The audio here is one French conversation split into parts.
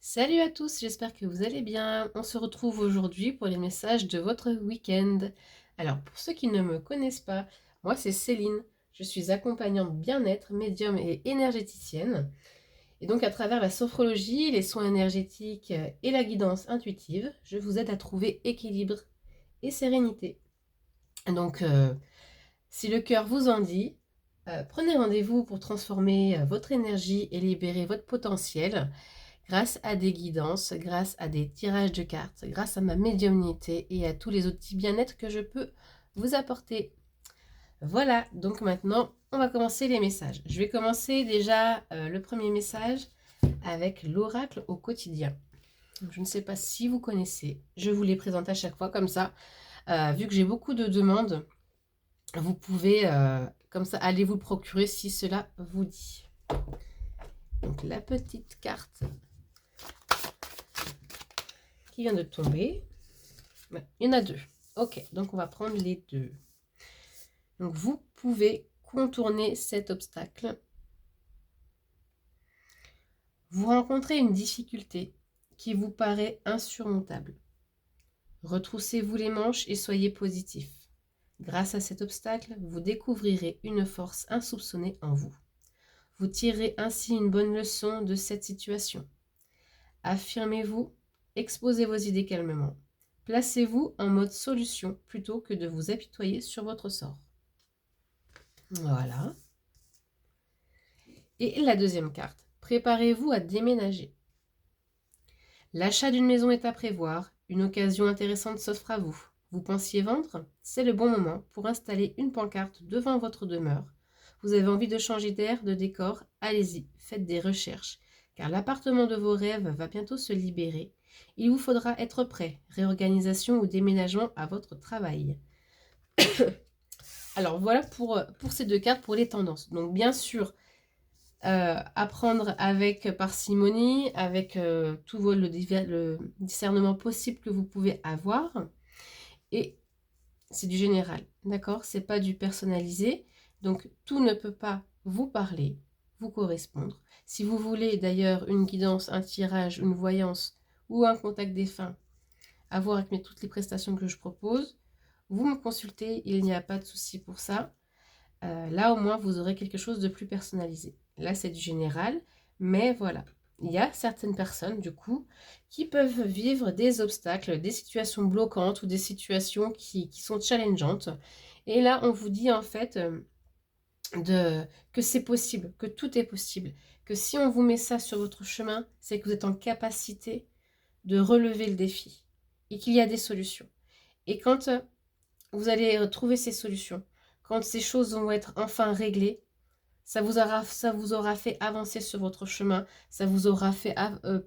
Salut à tous, j'espère que vous allez bien. On se retrouve aujourd'hui pour les messages de votre week-end. Alors, pour ceux qui ne me connaissent pas, moi c'est Céline. Je suis accompagnante bien-être, médium et énergéticienne. Et donc, à travers la sophrologie, les soins énergétiques et la guidance intuitive, je vous aide à trouver équilibre et sérénité. Donc, si le cœur vous en dit, prenez rendez-vous pour transformer votre énergie et libérer votre potentiel grâce à des guidances, grâce à des tirages de cartes, grâce à ma médiumnité et à tous les outils bien-être que je peux vous apporter. Voilà, donc maintenant, on va commencer les messages. Je vais commencer déjà le premier message avec l'oracle au quotidien. Je ne sais pas si vous connaissez, je vous les présente à chaque fois comme ça. Vu que j'ai beaucoup de demandes, vous pouvez comme ça aller vous le procurer si cela vous dit. Donc la petite carte qui vient de tomber. Il y en a deux. Ok, donc on va prendre les deux. Donc vous pouvez contourner cet obstacle. Vous rencontrez une difficulté qui vous paraît insurmontable. Retroussez-vous les manches et soyez positif. Grâce à cet obstacle, vous découvrirez une force insoupçonnée en vous. Vous tirerez ainsi une bonne leçon de cette situation. Affirmez-vous, exposez vos idées calmement. Placez-vous en mode solution plutôt que de vous apitoyer sur votre sort. Voilà. Et la deuxième carte, préparez-vous à déménager. L'achat d'une maison est à prévoir, une occasion intéressante s'offre à vous. Vous pensiez vendre? C'est le bon moment pour installer une pancarte devant votre demeure. Vous avez envie de changer d'air, de décor? Allez-y, faites des recherches, car l'appartement de vos rêves va bientôt se libérer. Il vous faudra être prêt, réorganisation ou déménagement à votre travail. Alors voilà pour ces deux cartes, pour les tendances. Donc bien sûr, apprendre avec parcimonie, avec tout le discernement possible que vous pouvez avoir. Et c'est du général, d'accord? C'est pas du personnalisé. Donc tout ne peut pas vous parler, vous correspondre. Si vous voulez d'ailleurs une guidance, un tirage, une voyance ou un contact défunt à voir avec toutes les prestations que je propose, vous me consultez, il n'y a pas de souci pour ça. Là, au moins, vous aurez quelque chose de plus personnalisé. Là, c'est du général, mais voilà. Il y a certaines personnes, du coup, qui peuvent vivre des obstacles, des situations bloquantes ou des situations qui sont challengeantes. Et là, on vous dit en fait que c'est possible, que tout est possible, que si on vous met ça sur votre chemin, c'est que vous êtes en capacité de relever le défi et qu'il y a des solutions. Et quand vous allez trouver ces solutions, quand ces choses vont être enfin réglées, ça vous aura fait avancer sur votre chemin, ça vous aura fait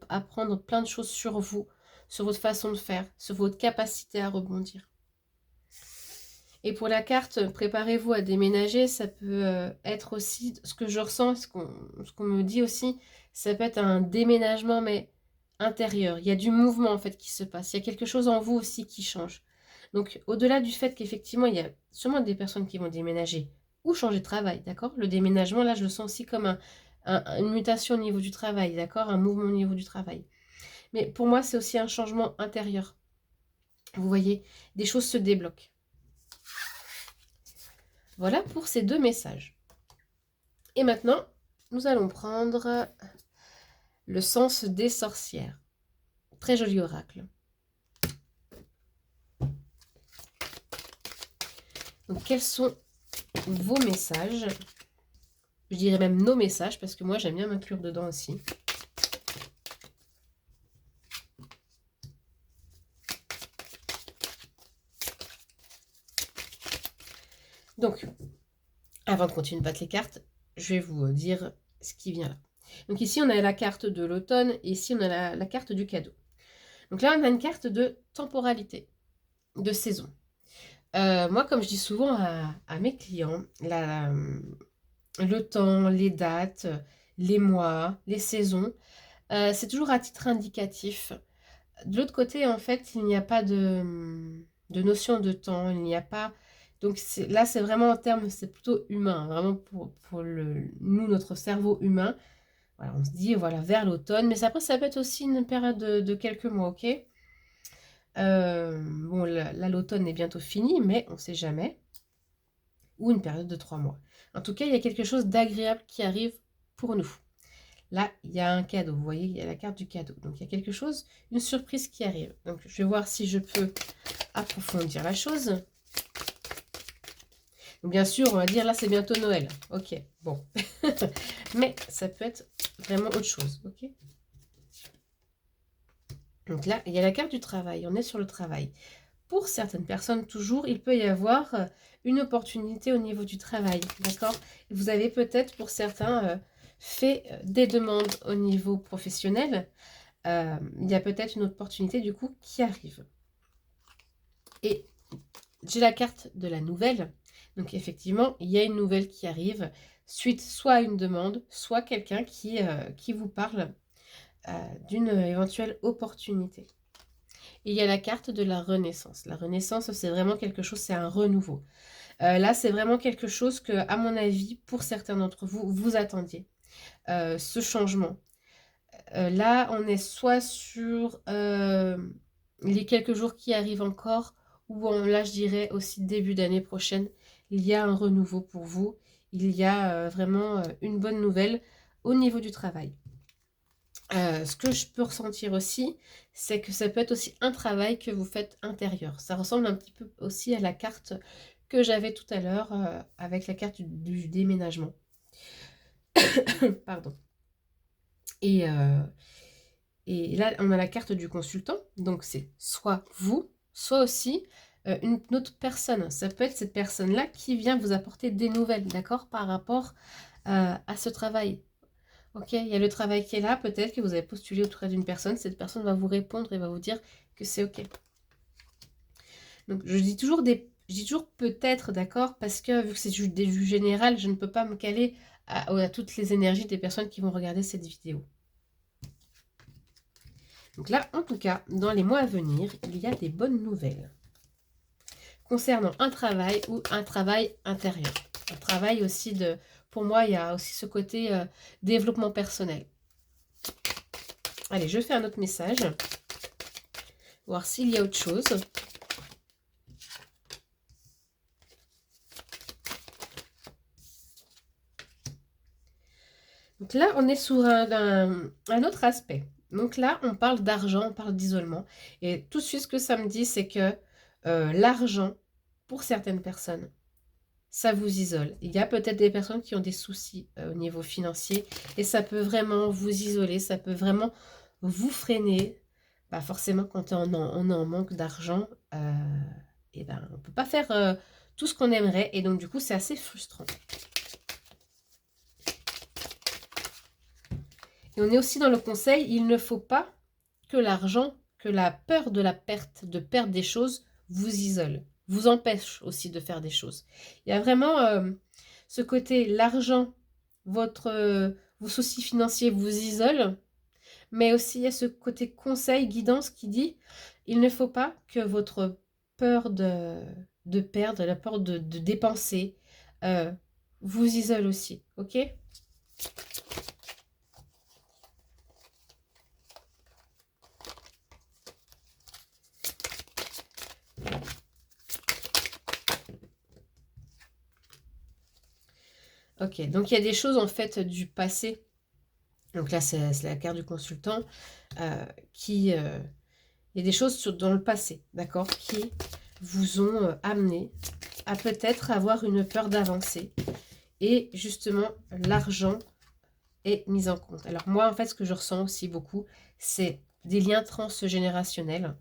apprendre plein de choses sur vous, sur votre façon de faire, sur votre capacité à rebondir. Et pour la carte, préparez-vous à déménager, ça peut être aussi, ce que je ressens, ce qu'on me dit aussi, ça peut être un déménagement, mais intérieur. Il y a du mouvement en fait qui se passe, il y a quelque chose en vous aussi qui change. Donc au-delà du fait qu'effectivement, il y a sûrement des personnes qui vont déménager ou changer de travail, d'accord? Le déménagement, là, je le sens aussi comme une mutation au niveau du travail, d'accord? Un mouvement au niveau du travail. Mais pour moi, c'est aussi un changement intérieur. Vous voyez, des choses se débloquent. Voilà pour ces deux messages. Et maintenant, nous allons prendre le sens des sorcières. Très joli oracle. Donc, quels sont vos messages? Je dirais même nos messages, parce que moi, j'aime bien m'inclure dedans aussi. Donc, avant de continuer de battre les cartes, je vais vous dire ce qui vient là. Donc ici, on a la carte de l'automne et ici, on a la carte du cadeau. Donc là, on a une carte de temporalité, de saison. Moi, comme je dis souvent à mes clients, le temps, les dates, les mois, les saisons, c'est toujours à titre indicatif. De l'autre côté, en fait, il n'y a pas de notion de temps, il n'y a pas... Donc là, c'est vraiment en termes, c'est plutôt humain, vraiment pour nous, notre cerveau humain. Voilà, on se dit, voilà, vers l'automne, mais après, ça peut être aussi une période de quelques mois, ok? Bon, là, l'automne est bientôt fini, mais on ne sait jamais. Ou une période de 3 mois. En tout cas, il y a quelque chose d'agréable qui arrive pour nous. Là, il y a un cadeau. Vous voyez, il y a la carte du cadeau. Donc, il y a quelque chose, une surprise qui arrive. Donc, je vais voir si je peux approfondir la chose. Donc, bien sûr, on va dire, là, c'est bientôt Noël. Ok, bon. Mais ça peut être vraiment autre chose. Ok. Donc là, il y a la carte du travail. On est sur le travail. Pour certaines personnes, toujours, il peut y avoir une opportunité au niveau du travail, d'accord? Vous avez peut-être, pour certains, fait des demandes au niveau professionnel. Il y a peut-être une opportunité, du coup, qui arrive. Et j'ai la carte de la nouvelle. Donc, effectivement, il y a une nouvelle qui arrive suite soit à une demande, soit quelqu'un qui vous parle d'une éventuelle opportunité. Et il y a la carte de la renaissance. La renaissance, c'est vraiment quelque chose, c'est un renouveau. Là, c'est vraiment quelque chose que, à mon avis, pour certains d'entre vous, vous attendiez. Ce changement. Là, on est soit sur les quelques jours qui arrivent encore, ou là, je dirais aussi début d'année prochaine, il y a un renouveau pour vous. Il y a vraiment une bonne nouvelle au niveau du travail. Ce que je peux ressentir aussi, c'est que ça peut être aussi un travail que vous faites intérieur. Ça ressemble un petit peu aussi à la carte que j'avais tout à l'heure avec la carte du déménagement. Pardon. Et là, on a la carte du consultant. Donc, c'est soit vous, soit aussi une autre personne. Ça peut être cette personne-là qui vient vous apporter des nouvelles, d'accord, par rapport à ce travail. Ok, il y a le travail qui est là, peut-être que vous avez postulé auprès d'une personne, cette personne va vous répondre et va vous dire que c'est ok. Donc je dis toujours peut-être, d'accord, parce que vu que c'est du général, je ne peux pas me caler à toutes les énergies des personnes qui vont regarder cette vidéo. Donc là, en tout cas, dans les mois à venir, il y a des bonnes nouvelles concernant un travail ou un travail intérieur. Un travail aussi pour moi, il y a aussi ce côté développement personnel. Allez, je fais un autre message. Voir s'il y a autre chose. Donc là, on est sur un autre aspect. Donc là, on parle d'argent, on parle d'isolement. Et tout de suite, ce que ça me dit, c'est que l'argent, pour certaines personnes, ça vous isole. Il y a peut-être des personnes qui ont des soucis au niveau financier et ça peut vraiment vous isoler, ça peut vraiment vous freiner. Bah forcément, quand on est en manque d'argent, et ben, on ne peut pas faire tout ce qu'on aimerait et donc du coup, c'est assez frustrant. Et on est aussi dans le conseil, il ne faut pas que l'argent, que la peur de la perte, de perdre des choses, vous isole, vous empêche aussi de faire des choses. Il y a vraiment ce côté, l'argent, vos soucis financiers vous isolent, mais aussi il y a ce côté conseil, guidance qui dit, il ne faut pas que votre peur de perdre, la peur de dépenser, vous isole aussi, ok ? Ok, donc il y a des choses en fait du passé. Donc là, c'est la carte du consultant il y a des choses dans le passé, d'accord, qui vous ont amené à peut-être avoir une peur d'avancer. Et justement, l'argent est mis en compte. Alors moi, en fait, ce que je ressens aussi beaucoup, c'est des liens transgénérationnels.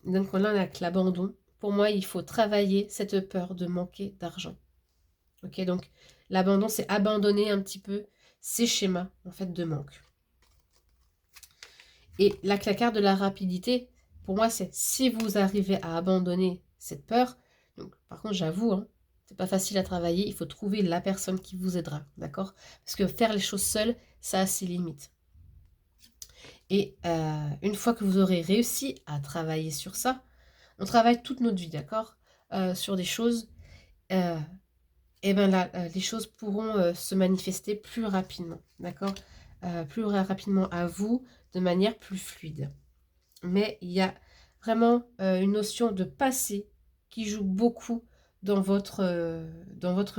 Donc là, on a l'abandon. Pour moi, il faut travailler cette peur de manquer d'argent. Ok, donc l'abandon, c'est abandonner un petit peu ces schémas en fait de manque. Et la carte de la rapidité, pour moi, c'est si vous arrivez à abandonner cette peur, donc par contre, j'avoue, hein, c'est pas facile à travailler, il faut trouver la personne qui vous aidera, d'accord? Parce que faire les choses seul, ça a ses limites. Et une fois que vous aurez réussi à travailler sur ça, on travaille toute notre vie, d'accord? Sur des choses. et bien là, les choses pourront se manifester plus rapidement, d'accord? Plus rapidement à vous, de manière plus fluide. Mais il y a vraiment une notion de passé qui joue beaucoup dans votre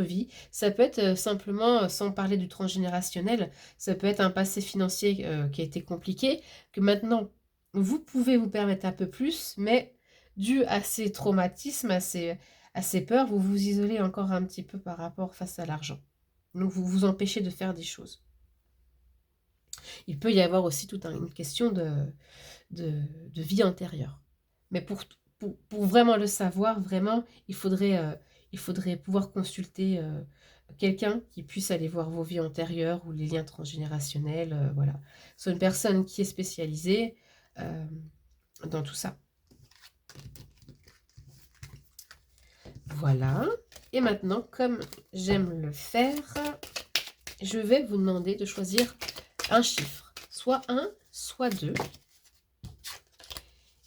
vie. Ça peut être simplement, sans parler du transgénérationnel, ça peut être un passé financier qui a été compliqué, que maintenant vous pouvez vous permettre un peu plus, mais dû à ces traumatismes, à ces peurs, vous vous isolez encore un petit peu par rapport face à l'argent. Donc vous vous empêchez de faire des choses. Il peut y avoir aussi toute une question de vie antérieure. Mais pour vraiment le savoir, vraiment, il faudrait pouvoir consulter quelqu'un qui puisse aller voir vos vies antérieures ou les liens transgénérationnels, voilà. C'est une personne qui est spécialisée euh, dans tout ça. Voilà. Et maintenant, comme j'aime le faire, je vais vous demander de choisir un chiffre, soit 1, soit 2.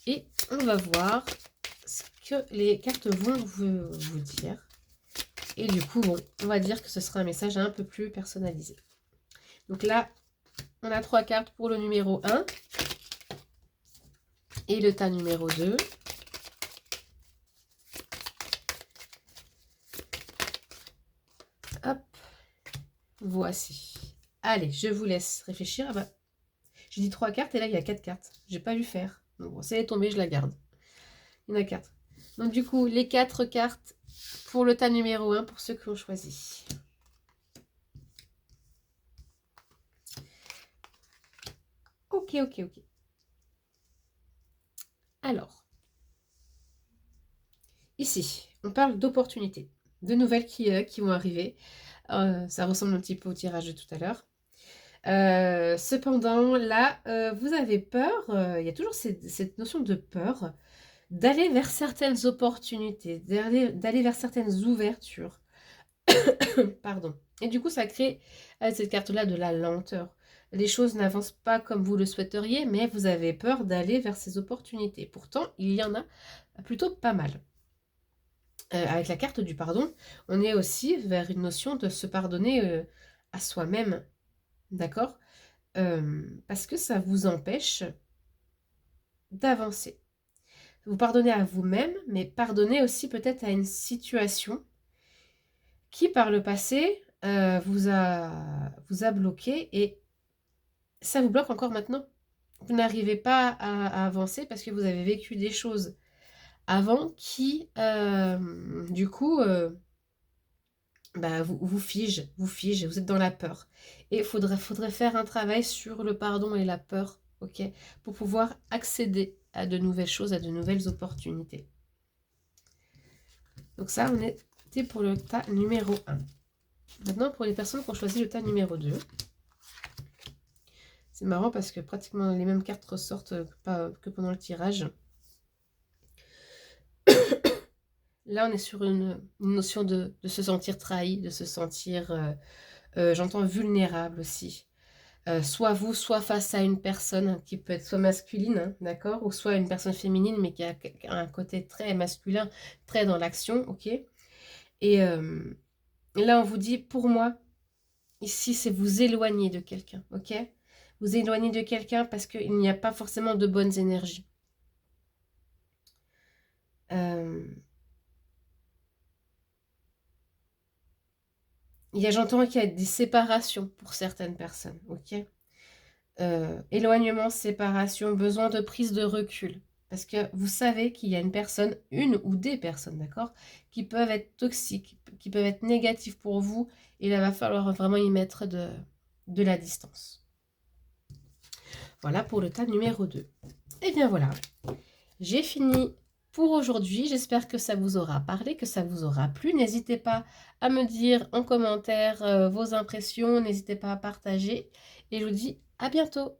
Et on va voir ce que les cartes vont vous dire. Et du coup, bon, on va dire que ce sera un message un peu plus personnalisé. Donc là, on a 3 cartes pour le numéro 1 et le tas numéro 2. Hop, voici. Allez, je vous laisse réfléchir. Ah bah, j'ai dit 3 cartes et là, il y a 4 cartes. J'ai pas dû faire. Donc bon, si elle est tombée, je la garde. Il y en a 4. Donc du coup, les 4 cartes pour le tas numéro 1 pour ceux qui ont choisi. Ok. Alors, ici, on parle d'opportunités, de nouvelles qui vont arriver. Ça ressemble un petit peu au tirage de tout à l'heure. Cependant, là, vous avez peur, il y a toujours cette notion de peur d'aller vers certaines opportunités, d'aller vers certaines ouvertures. Pardon. Et du coup, ça crée, avec cette carte-là, de la lenteur. Les choses n'avancent pas comme vous le souhaiteriez, mais vous avez peur d'aller vers ces opportunités. Pourtant, il y en a plutôt pas mal. Avec la carte du pardon, on est aussi vers une notion de se pardonner à soi-même. D'accord? Parce que ça vous empêche d'avancer. Vous pardonnez à vous-même, mais pardonnez aussi peut-être à une situation qui, par le passé, vous a bloqué et ça vous bloque encore maintenant. Vous n'arrivez pas à avancer parce que vous avez vécu des choses avant qui, du coup, bah, vous figent, vous êtes dans la peur. Et il faudrait faire un travail sur le pardon et la peur, ok, pour pouvoir accéder à de nouvelles choses, à de nouvelles opportunités. Donc ça, on était pour le tas numéro 1. Maintenant, pour les personnes qui ont choisi le tas numéro 2, c'est marrant parce que pratiquement les mêmes cartes ressortent que pendant le tirage. Là, on est sur une notion de se sentir trahi, de se sentir, j'entends vulnérable aussi. Soit vous, soit face à une personne qui peut être soit masculine, hein, d'accord, ou soit une personne féminine, mais qui a un côté très masculin, très dans l'action, ok. Et là, on vous dit, pour moi, ici, c'est vous éloigner de quelqu'un, ok. Vous éloigner de quelqu'un parce qu'il n'y a pas forcément de bonnes énergies. J'entends qu'il y a des séparations pour certaines personnes, ok. Éloignement, séparation, besoin de prise de recul. Parce que vous savez qu'il y a une personne, une ou des personnes, d'accord, qui peuvent être toxiques, qui peuvent être négatives pour vous, et là, il va falloir vraiment y mettre de la distance. Voilà pour le tas numéro 2. Et bien voilà, j'ai fini pour aujourd'hui. J'espère que ça vous aura parlé, que ça vous aura plu. N'hésitez pas à me dire en commentaire vos impressions, n'hésitez pas à partager. Et je vous dis à bientôt.